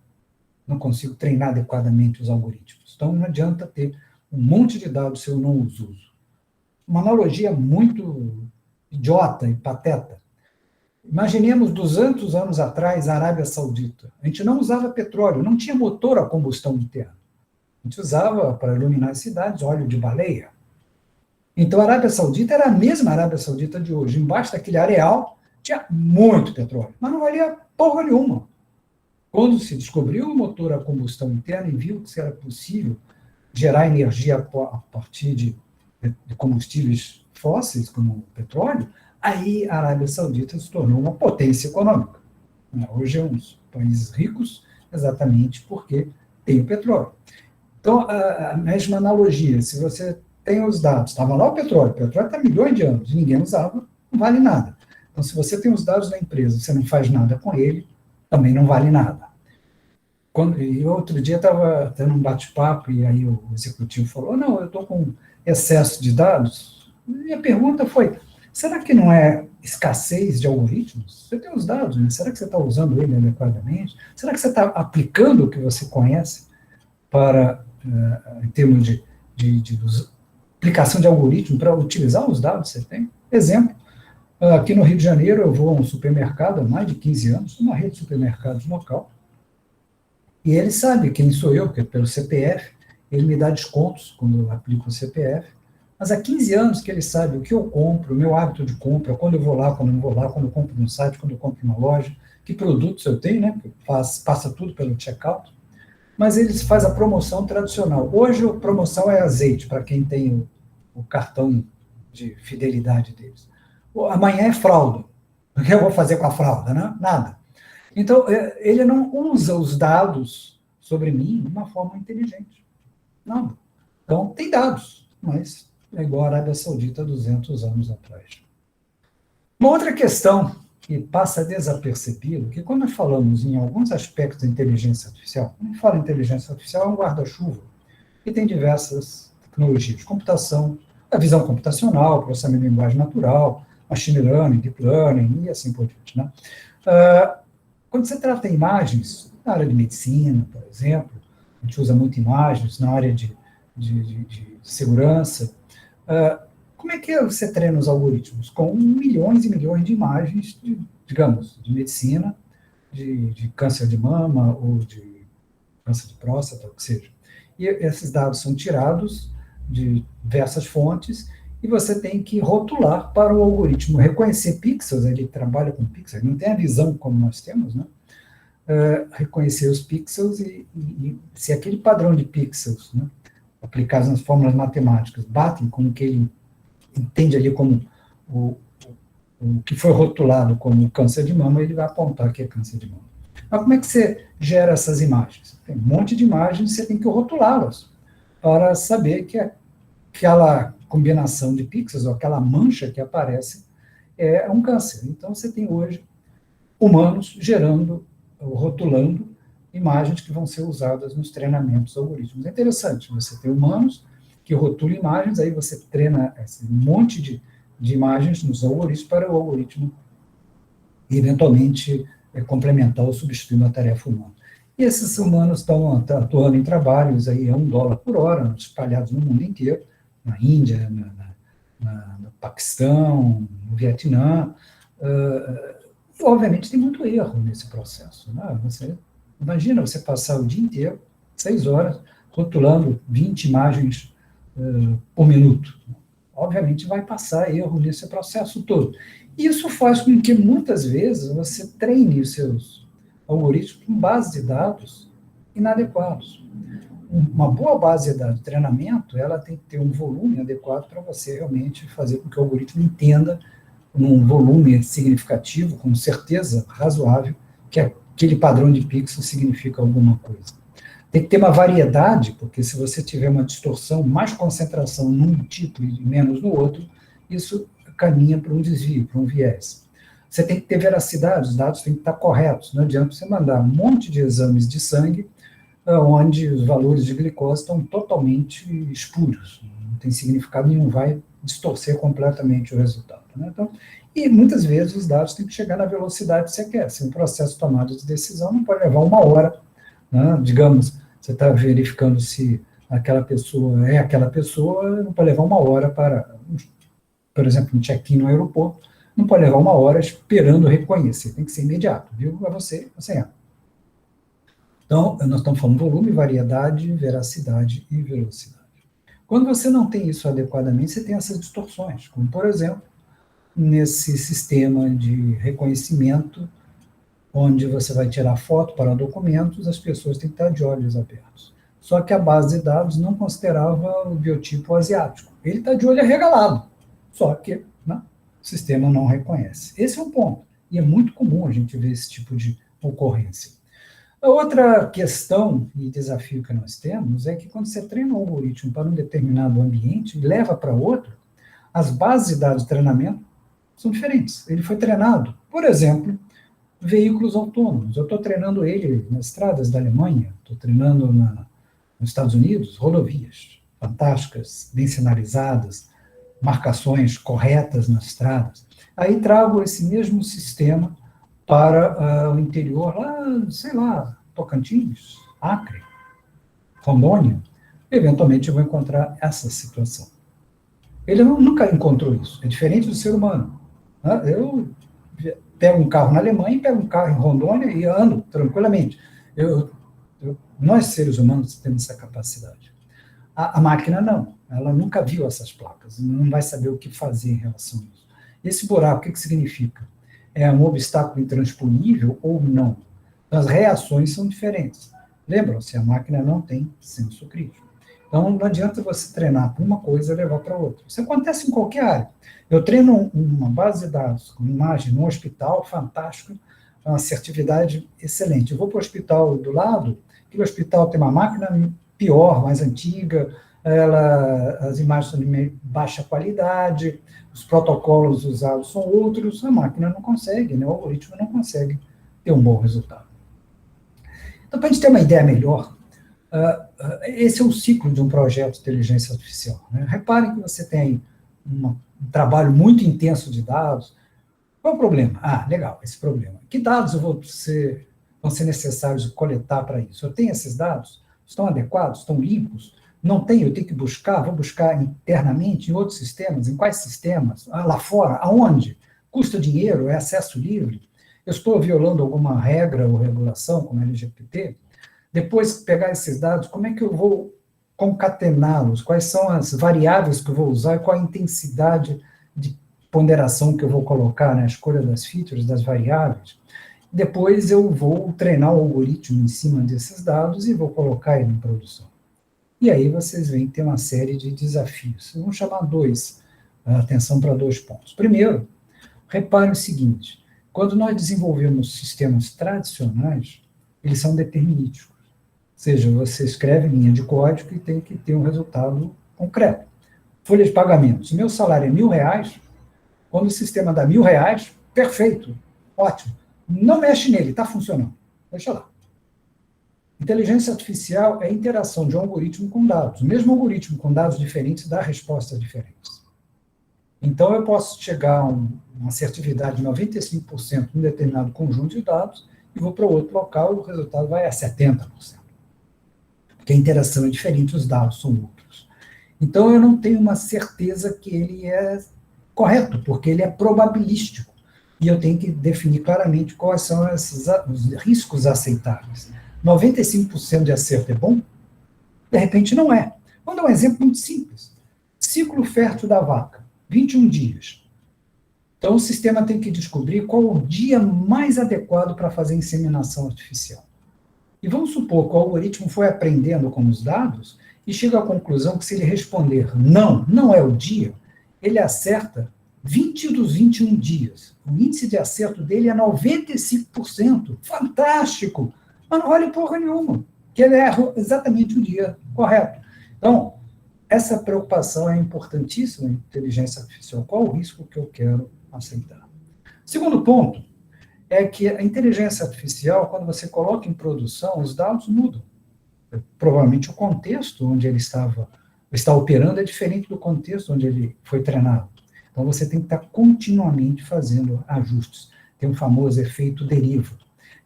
Não consigo treinar adequadamente os algoritmos. Então, não adianta ter um monte de dados se eu não os uso. Uma analogia muito idiota e pateta. Imaginemos 200 anos atrás a Arábia Saudita. A gente não usava petróleo, não tinha motor a combustão interna. A gente usava, para iluminar as cidades, óleo de baleia. Então, a Arábia Saudita era a mesma Arábia Saudita de hoje. Embaixo daquele areal, tinha muito petróleo, mas não valia porra nenhuma. Quando se descobriu o motor a combustão interna e viu que era possível gerar energia a partir de combustíveis fósseis, como o petróleo, aí a Arábia Saudita se tornou uma potência econômica. Hoje é um dos países ricos, exatamente porque tem o petróleo. Então, a mesma analogia, se você tem os dados, estava lá o petróleo está há milhões de anos, e ninguém usava, não vale nada. Então, se você tem os dados da empresa, você não faz nada com ele, também não vale nada. E outro dia estava tendo um bate-papo, e aí o executivo falou, não, eu estou com excesso de dados. E a pergunta foi, será que não é escassez de algoritmos? Você tem os dados, né? Será que você está usando ele adequadamente? Será que você está aplicando o que você conhece para, em termos de aplicação de algoritmo, para utilizar os dados que você tem? Exemplo, aqui no Rio de Janeiro, eu vou a um supermercado há mais de 15 anos, uma rede de supermercados local, e ele sabe quem sou eu, porque pelo CPF, ele me dá descontos quando eu aplico o CPF, mas há 15 anos que ele sabe o que eu compro, o meu hábito de compra, quando eu vou lá, quando eu não vou lá, quando eu compro no site, quando eu compro na loja, que produtos eu tenho, né? Passa tudo pelo checkout, mas eles fazem a promoção tradicional. Hoje a promoção é azeite, para quem tem o cartão de fidelidade deles. Amanhã é fralda. O que eu vou fazer com a fralda, né? Nada. Então, ele não usa os dados sobre mim de uma forma inteligente. Não. Então, tem dados, mas é igual a Arábia Saudita 200 anos atrás. Uma outra questão que passa desapercebido, que quando nós falamos em alguns aspectos da inteligência artificial, quando a gente fala em inteligência artificial, é um guarda-chuva, que tem diversas tecnologias de computação, a visão computacional, processamento de linguagem natural, machine learning, deep learning, e assim por diante, né? Quando você trata imagens, na área de medicina, por exemplo, a gente usa muito imagens, na área de segurança, como é que você treina os algoritmos? Com milhões e milhões de imagens, digamos, de medicina, de câncer de mama ou de câncer de próstata, o que seja. E esses dados são tirados de diversas fontes e você tem que rotular para o algoritmo reconhecer pixels, ele trabalha com pixels, não tem a visão como nós temos, né? Reconhecer os pixels e se aquele padrão de pixels, né, aplicados nas fórmulas matemáticas, batem com o que ele entende ali como o que foi rotulado como câncer de mama, ele vai apontar que é câncer de mama. Mas como é que você gera essas imagens? Tem um monte de imagens, você tem que rotulá-las para saber que aquela combinação de pixels, ou aquela mancha que aparece, é um câncer. Então, você tem hoje humanos rotulando imagens que vão ser usadas nos treinamentos algoritmos. É interessante, você tem humanos que rotulam imagens, aí você treina um monte de imagens nos algoritmos para o algoritmo eventualmente complementar ou substituir uma tarefa humana. E esses humanos estão atuando em trabalhos aí a $1 por hora, espalhados no mundo inteiro, na Índia, no Paquistão, no Vietnã. Obviamente tem muito erro nesse processo. Né? Imagina você passar o dia inteiro, 6 horas, rotulando 20 imagens por minuto. Obviamente vai passar erro nesse processo todo. Isso faz com que, muitas vezes, você treine os seus algoritmos com bases de dados inadequados. Uma boa base de dados de treinamento, ela tem que ter um volume adequado para você realmente fazer com que o algoritmo entenda, num volume significativo, com certeza razoável, que aquele padrão de pixel significa alguma coisa. Tem que ter uma variedade, porque se você tiver uma distorção, mais concentração num tipo e menos no outro, isso caminha para um desvio, para um viés. Você tem que ter veracidade, os dados têm que estar corretos. Não adianta você mandar um monte de exames de sangue onde os valores de glicose estão totalmente espúrios, não tem significado nenhum, vai distorcer completamente o resultado. Né? Então, e muitas vezes os dados têm que chegar na velocidade que você quer. Se um processo de tomada de decisão não pode levar 1 hora, né? Digamos, você está verificando se aquela pessoa é aquela pessoa, não pode levar 1 hora para, por exemplo, um check-in no aeroporto, não pode levar 1 hora esperando reconhecer, tem que ser imediato, viu? É você é. Então, nós estamos falando volume, variedade, veracidade e velocidade. Quando você não tem isso adequadamente, você tem essas distorções, como, por exemplo, nesse sistema de reconhecimento, onde você vai tirar foto para documentos, as pessoas têm que estar de olhos abertos. Só que a base de dados não considerava o biotipo asiático. Ele está de olho arregalado, só que, né, o sistema não reconhece. Esse é um ponto, e é muito comum a gente ver esse tipo de ocorrência. A outra questão e desafio que nós temos é que quando você treina um algoritmo para um determinado ambiente e leva para outro, as bases de dados de treinamento são diferentes. Ele foi treinado, por exemplo, veículos autônomos. Eu estou treinando ele nas estradas da Alemanha, estou treinando nos Estados Unidos, rodovias fantásticas, bem sinalizadas, marcações corretas nas estradas. Aí trago esse mesmo sistema para o interior, lá, sei lá, Tocantins, Acre, Rondônia. Eventualmente eu vou encontrar essa situação. Ele nunca encontrou isso, é diferente do ser humano. Eu pego um carro na Alemanha, pego um carro em Rondônia e ando tranquilamente. Nós, seres humanos, temos essa capacidade. A máquina não, ela nunca viu essas placas, não vai saber o que fazer em relação a isso. Esse buraco, o que significa? É um obstáculo intransponível ou não? As reações são diferentes. Lembram-se, a máquina não tem senso crítico. Então, não adianta você treinar para uma coisa e levar para outra. Isso acontece em qualquer área. Eu treino uma base de dados com imagem num hospital, fantástico, uma assertividade excelente. Eu vou para o hospital do lado, aquele hospital tem uma máquina pior, mais antiga, as imagens são de baixa qualidade, os protocolos usados são outros, a máquina não consegue, né? O algoritmo não consegue ter um bom resultado. Então, para a gente ter uma ideia melhor, esse é o ciclo de um projeto de inteligência artificial. Né? Reparem que você tem um trabalho muito intenso de dados. Qual é o problema? Legal, esse problema. Que dados vão ser necessários coletar para isso? Eu tenho esses dados? Estão adequados? Estão limpos? Não tenho, eu tenho que buscar? Vou buscar internamente em outros sistemas? Em quais sistemas? Lá fora? Aonde? Custa dinheiro? É acesso livre? Eu estou violando alguma regra ou regulação, como a LGPT? Depois que pegar esses dados, como é que eu vou concatená-los? Quais são as variáveis que eu vou usar? Qual a intensidade de ponderação que eu vou colocar na escolha das features, das variáveis? Depois eu vou treinar o algoritmo em cima desses dados e vou colocar ele em produção. E aí vocês veem que tem uma série de desafios. Vamos chamar atenção para 2 pontos. Primeiro, repare o seguinte, quando nós desenvolvemos sistemas tradicionais, eles são determinísticos. Ou seja, você escreve linha de código e tem que ter um resultado concreto. Folha de pagamentos. Meu salário é R$1.000, quando o sistema dá R$1.000, perfeito, ótimo. Não mexe nele, está funcionando. Deixa lá. Inteligência artificial é a interação de um algoritmo com dados. O mesmo algoritmo com dados diferentes dá respostas diferentes. Então, eu posso chegar a uma assertividade de 95% em um determinado conjunto de dados e vou para outro local e o resultado vai a 70%. Porque a interação é diferente, os dados são outros. Então, eu não tenho uma certeza que ele é correto, porque ele é probabilístico. E eu tenho que definir claramente quais são os riscos aceitáveis. 95% de acerto é bom? De repente não é. Vou dar um exemplo muito simples. Ciclo fértil da vaca, 21 dias. Então o sistema tem que descobrir qual o dia mais adequado para fazer inseminação artificial. E vamos supor que o algoritmo foi aprendendo com os dados e chega à conclusão que se ele responder não é o dia, ele acerta 20 dos 21 dias. O índice de acerto dele é 95%. Fantástico! Mas não vale porra nenhuma, que ele erra exatamente o dia correto. Então, essa preocupação é importantíssima em inteligência artificial. Qual o risco que eu quero aceitar? Segundo ponto é que a inteligência artificial, quando você coloca em produção, os dados mudam. Provavelmente o contexto onde ele está operando é diferente do contexto onde ele foi treinado. Então, você tem que estar continuamente fazendo ajustes. Tem o famoso efeito deriva.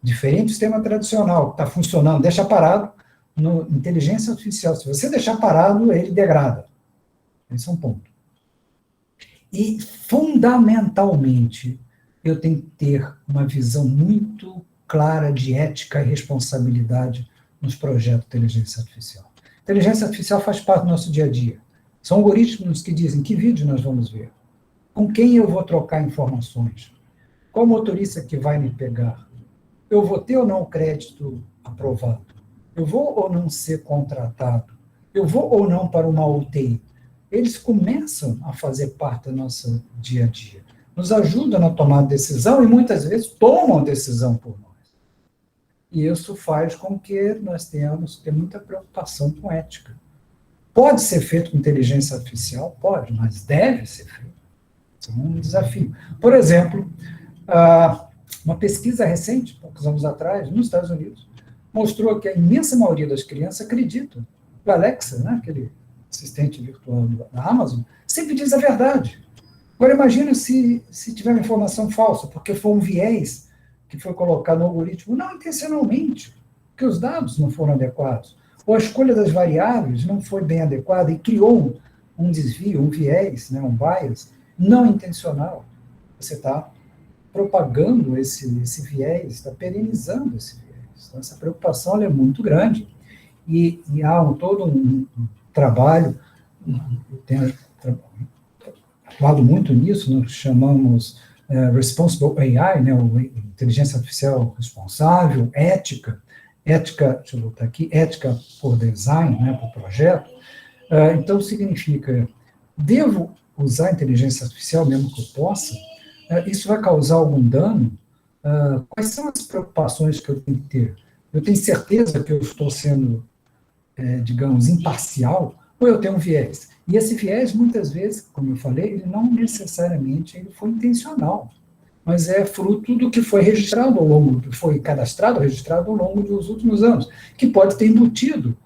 Diferente do sistema tradicional, que está funcionando, deixa parado, no inteligência artificial, se você deixar parado, ele degrada. Esse é um ponto. E, fundamentalmente, eu tenho que ter uma visão muito clara de ética e responsabilidade nos projetos de inteligência artificial. Inteligência artificial faz parte do nosso dia a dia. São algoritmos que dizem que vídeo nós vamos ver, com quem eu vou trocar informações, qual motorista que vai me pegar, eu vou ter ou não crédito aprovado, eu vou ou não ser contratado, eu vou ou não para uma UTI. Eles começam a fazer parte do nosso dia a dia, nos ajudam na tomada de decisão e muitas vezes tomam decisão por nós. E isso faz com que nós tenhamos que ter muita preocupação com ética. Pode ser feito com inteligência artificial? Pode, mas deve ser feito. Isso é um desafio. Por exemplo, Uma pesquisa recente, poucos anos atrás, nos Estados Unidos, mostrou que a imensa maioria das crianças acredita. O Alexa, né, aquele assistente virtual da Amazon, sempre diz a verdade. Agora, imagina se tiver uma informação falsa, porque foi um viés que foi colocado no algoritmo, não intencionalmente, porque os dados não foram adequados, ou a escolha das variáveis não foi bem adequada e criou um desvio, um viés, né, um bias, não intencional. Você está propagando esse viés, está perenizando esse viés. Então, essa preocupação ela é muito grande. E há todo um trabalho, eu tenho atuado muito nisso, nós chamamos Responsible AI, né, inteligência artificial responsável, ética, deixa eu voltar aqui, ética por design, né, por projeto. Então, significa, devo usar a inteligência artificial mesmo que eu possa? Isso vai causar algum dano? Quais são as preocupações que eu tenho que ter? Eu tenho certeza que eu estou sendo, digamos, imparcial, ou eu tenho um viés? E esse viés, muitas vezes, como eu falei, ele não necessariamente ele foi intencional, mas é fruto do que foi registrado ao longo, que foi cadastrado, registrado ao longo dos últimos anos, que pode ter embutido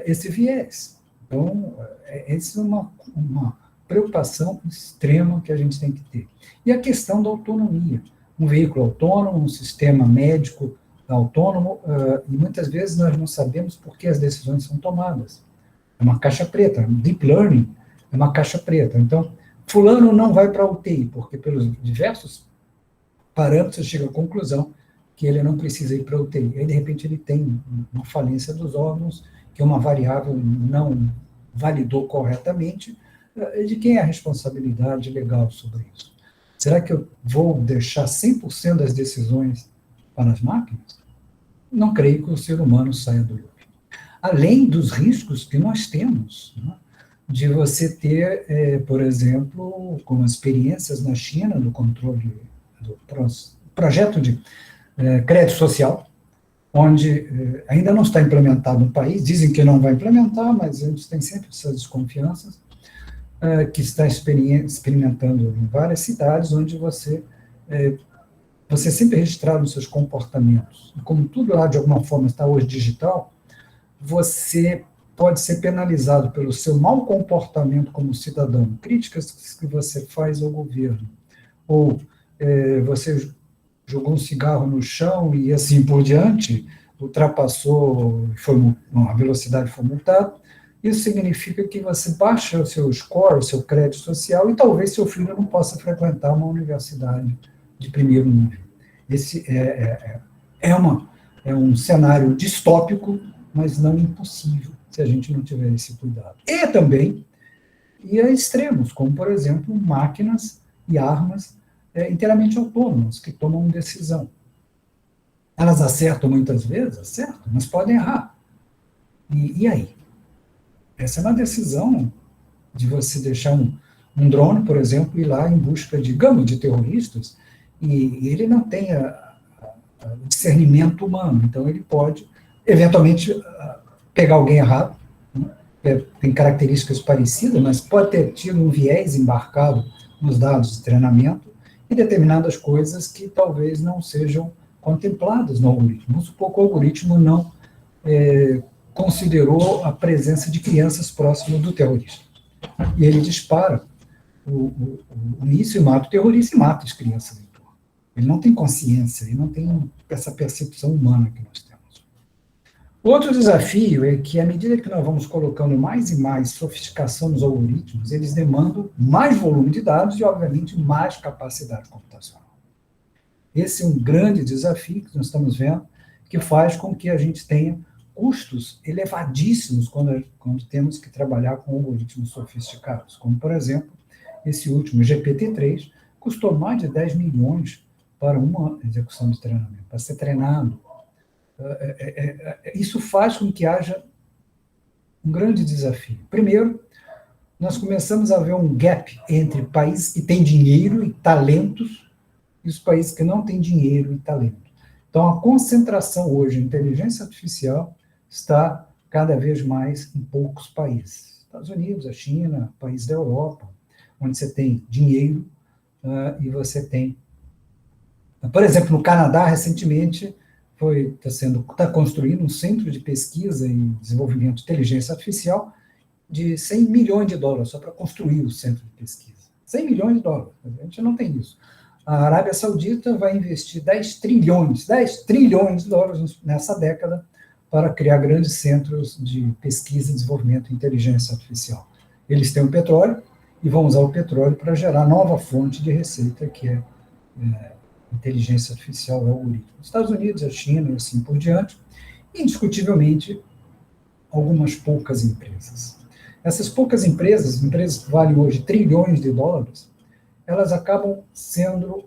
esse viés. Então, essa é uma preocupação extrema que a gente tem que ter. E a questão da autonomia. Um veículo autônomo, um sistema médico autônomo, e muitas vezes nós não sabemos por que as decisões são tomadas. É uma caixa preta. Deep Learning é uma caixa preta. Então, fulano não vai para a UTI, porque pelos diversos parâmetros chega à conclusão que ele não precisa ir para a UTI. Aí, de repente, ele tem uma falência dos órgãos, que é uma variável não validou corretamente. De quem é a responsabilidade legal sobre isso? Será que eu vou deixar 100% das decisões para as máquinas? Não creio que o ser humano saia do loop. Além dos riscos que nós temos, né, de você ter, por exemplo, como experiências na China, do controle do projeto de crédito social, onde ainda não está implementado no país, dizem que não vai implementar, mas a gente tem sempre essas desconfianças, que está experimentando em várias cidades, onde você é sempre registrado nos seus comportamentos. E como tudo lá, de alguma forma, está hoje digital, você pode ser penalizado pelo seu mau comportamento como cidadão, críticas que você faz ao governo, ou você jogou um cigarro no chão e assim por diante, ultrapassou, a velocidade foi multada. Isso significa que você baixa o seu score, o seu crédito social, e talvez seu filho não possa frequentar uma universidade de primeiro nível. Esse é um cenário distópico, mas não impossível, se a gente não tiver esse cuidado. E também ir a extremos, como, por exemplo, máquinas e armas inteiramente autônomas, que tomam decisão. Elas acertam muitas vezes, acertam, mas podem errar. E aí? Essa é uma decisão de você deixar um drone, por exemplo, ir lá em busca, digamos, de terroristas, e ele não tem o discernimento humano, então ele pode, eventualmente, pegar alguém errado, né? Tem características parecidas, mas pode ter tido um viés embarcado nos dados de treinamento e determinadas coisas que talvez não sejam contempladas no algoritmo. Vamos supor que o algoritmo não considerou a presença de crianças próximas do terrorista. E ele dispara o míssil e mata o terrorista e mata as crianças em torno. Ele não tem consciência, ele não tem essa percepção humana que nós temos. Outro desafio é que, à medida que nós vamos colocando mais e mais sofisticação nos algoritmos, eles demandam mais volume de dados e, obviamente, mais capacidade computacional. Esse é um grande desafio que nós estamos vendo, que faz com que a gente tenha custos elevadíssimos quando temos que trabalhar com algoritmos sofisticados, como, por exemplo, esse último, GPT-3, custou mais de 10 milhões para uma execução de treinamento, para ser treinado. Isso faz com que haja um grande desafio. Primeiro, nós começamos a ver um gap entre países que têm dinheiro e talentos e os países que não têm dinheiro e talento. Então, a concentração hoje em inteligência artificial está cada vez mais em poucos países. Estados Unidos, a China, países da Europa, onde você tem dinheiro e você tem Por exemplo, no Canadá, recentemente, está construindo um centro de pesquisa e desenvolvimento de inteligência artificial de 100 milhões de dólares, só para construir o centro de pesquisa. 100 milhões de dólares, a gente não tem isso. A Arábia Saudita vai investir 10 trilhões de dólares nessa década para criar grandes centros de pesquisa, desenvolvimento e inteligência artificial. Eles têm o petróleo e vão usar o petróleo para gerar nova fonte de receita, que é inteligência artificial e algoritmo. Os Estados Unidos, a China e assim por diante, indiscutivelmente, algumas poucas empresas. Essas poucas empresas que valem hoje trilhões de dólares, elas acabam sendo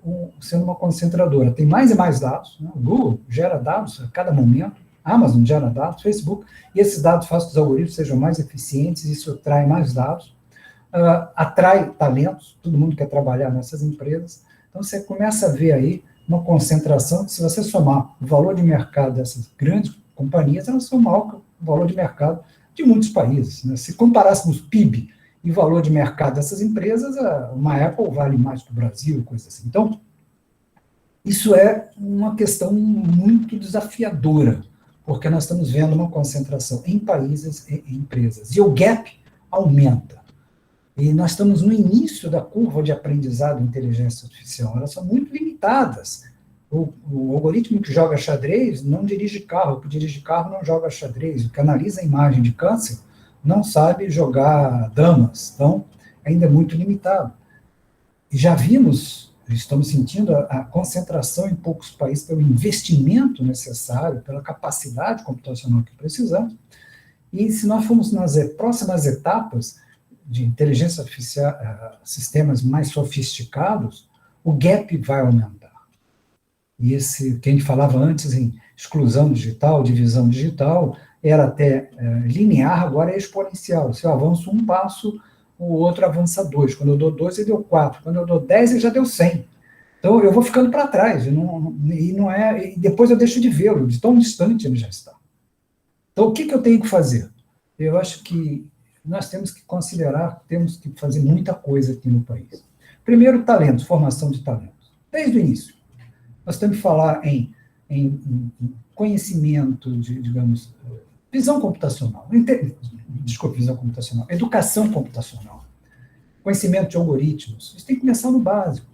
uma concentradora. Tem mais e mais dados, né? O Google gera dados a cada momento, a Amazon gera dados, Facebook, e esses dados fazem que os algoritmos sejam mais eficientes, isso atrai mais dados, atrai talentos, todo mundo quer trabalhar nessas empresas. Então, você começa a ver aí uma concentração que, se você somar o valor de mercado dessas grandes companhias, elas são maior que o valor de mercado de muitos países, né? Se comparássemos PIB e valor de mercado dessas empresas, uma Apple vale mais que o Brasil, coisa assim. Então, isso é uma questão muito desafiadora, porque nós estamos vendo uma concentração em países e em empresas, e o gap aumenta. E nós estamos no início da curva de aprendizado de inteligência artificial, elas são muito limitadas. O algoritmo que joga xadrez não dirige carro, o que dirige carro não joga xadrez, o que analisa a imagem de câncer não sabe jogar damas, então ainda é muito limitado. E já vimos, estamos sentindo a concentração em poucos países pelo investimento necessário, pela capacidade computacional que precisamos, e se nós formos nas próximas etapas de inteligência artificial, sistemas mais sofisticados, o gap vai aumentar. E esse que a gente falava antes em exclusão digital, divisão digital, era até linear, agora é exponencial. Se eu avanço um passo, o outro avança 2. Quando eu dou 2, ele deu 4. Quando eu dou 10, ele já deu 100. Então, eu vou ficando para trás. E depois eu deixo de vê-lo, de tão distante ele já está. Então, o que eu tenho que fazer? Eu acho que nós temos que considerar, temos que fazer muita coisa aqui no país. Primeiro, talentos, formação de talentos. Desde o início. Nós temos que falar em conhecimento, digamos, visão computacional, visão computacional, educação computacional, conhecimento de algoritmos. Isso tem que começar no básico.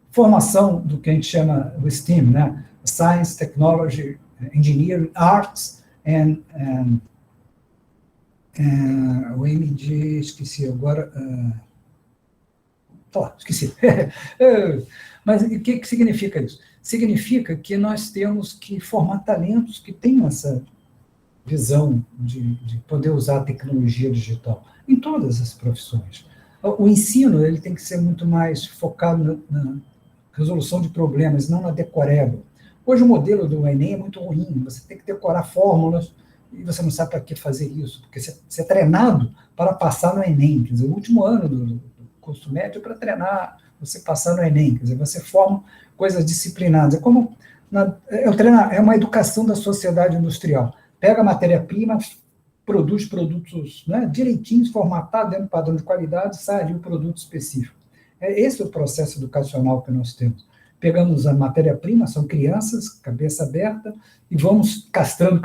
Formação do que a gente chama o STEAM, né? Science, Technology, Engineering, Arts o MD, esqueci agora. Esqueci. Mas o que significa isso? Significa que nós temos que formar talentos que tenham essa visão de poder usar a tecnologia digital em todas as profissões. O ensino ele tem que ser muito mais focado na resolução de problemas, não na decoreba. Hoje o modelo do Enem é muito ruim, você tem que decorar fórmulas e você não sabe para que fazer isso, porque você é treinado para passar no Enem, quer dizer, o último ano do curso médio é para treinar você passar no Enem, quer dizer, você forma coisas disciplinadas. É uma educação da sociedade industrial. Pega a matéria-prima, produz produtos, né, direitinhos, formatado dentro do padrão de qualidade, sai ali o produto específico. Esse é o processo educacional que nós temos. Pegamos a matéria-prima, são crianças, cabeça aberta, e vamos castrando,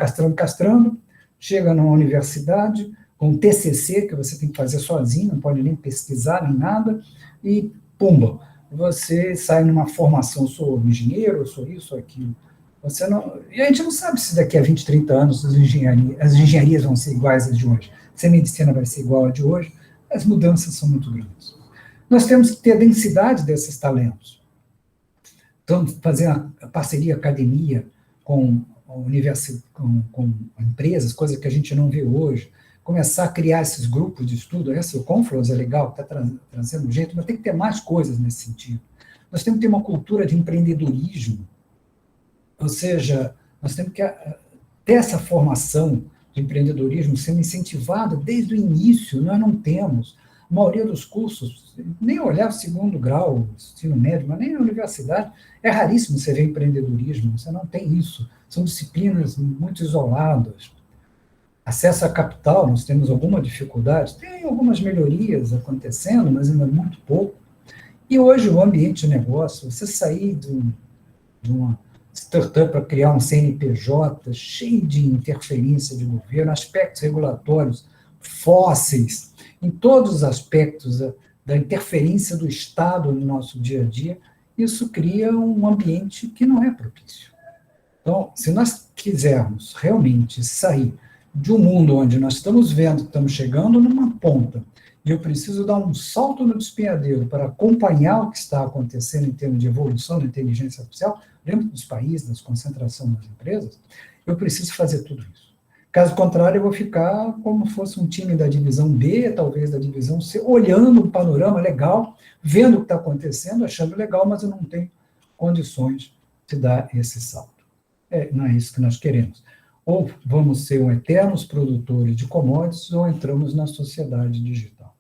chega numa universidade, com um TCC, que você tem que fazer sozinho, não pode nem pesquisar, nem nada, e pumba, você sai numa formação, sou engenheiro, sou isso, sou aquilo. E a gente não sabe se daqui a 20, 30 anos as engenharias vão ser iguais às de hoje, se a medicina vai ser igual à de hoje, as mudanças são muito grandes. Nós temos que ter a densidade desses talentos. Então, fazer a parceria academia com empresas, coisa que a gente não vê hoje, começar a criar esses grupos de estudo, o Confluence é legal, está trazendo jeito, mas tem que ter mais coisas nesse sentido. Nós temos que ter uma cultura de empreendedorismo, ou seja, nós temos que ter essa formação de empreendedorismo sendo incentivada desde o início, nós não temos. A maioria dos cursos, nem olhar o segundo grau, ensino médio, mas nem na universidade, é raríssimo você ver empreendedorismo, você não tem isso, são disciplinas muito isoladas. Acesso a capital, nós temos alguma dificuldade, tem algumas melhorias acontecendo, mas ainda muito pouco. E hoje o ambiente de negócio, você sair de de uma startup para criar um CNPJ cheio de interferência de governo, aspectos regulatórios fósseis, em todos os aspectos da interferência do Estado no nosso dia a dia, isso cria um ambiente que não é propício. Então, se nós quisermos realmente sair de um mundo onde nós estamos vendo que estamos chegando numa ponta, e eu preciso dar um salto no despenhadeiro para acompanhar o que está acontecendo em termos de evolução da inteligência artificial, dentro dos países, das concentrações das empresas, eu preciso fazer tudo isso. Caso contrário, eu vou ficar como fosse um time da divisão B, talvez da divisão C, olhando um panorama legal, vendo o que está acontecendo, achando legal, mas eu não tenho condições de dar esse salto. Não é isso que nós queremos. Ou vamos ser eternos produtores de commodities, ou entramos na sociedade digital.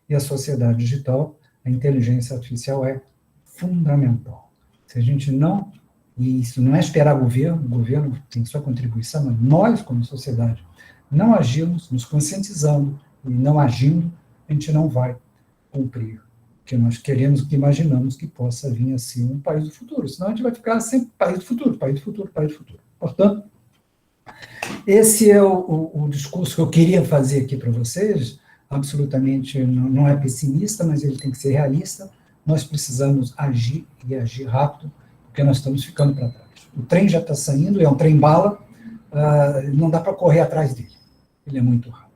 E a sociedade digital, a inteligência artificial é fundamental. Se a gente não, e isso não é esperar o governo tem sua contribuição, mas nós, como sociedade, não agimos, nos conscientizando e não agindo, a gente não vai cumprir o que nós queremos, o que imaginamos que possa vir a ser um país do futuro. Senão a gente vai ficar sempre país do futuro, país do futuro, país do futuro. Portanto, esse é o discurso que eu queria fazer aqui para vocês. Absolutamente não é pessimista, mas ele tem que ser realista. Nós precisamos agir e agir rápido, porque nós estamos ficando para trás. O trem já está saindo, é um trem-bala, não dá para correr atrás dele. Ele é muito rápido.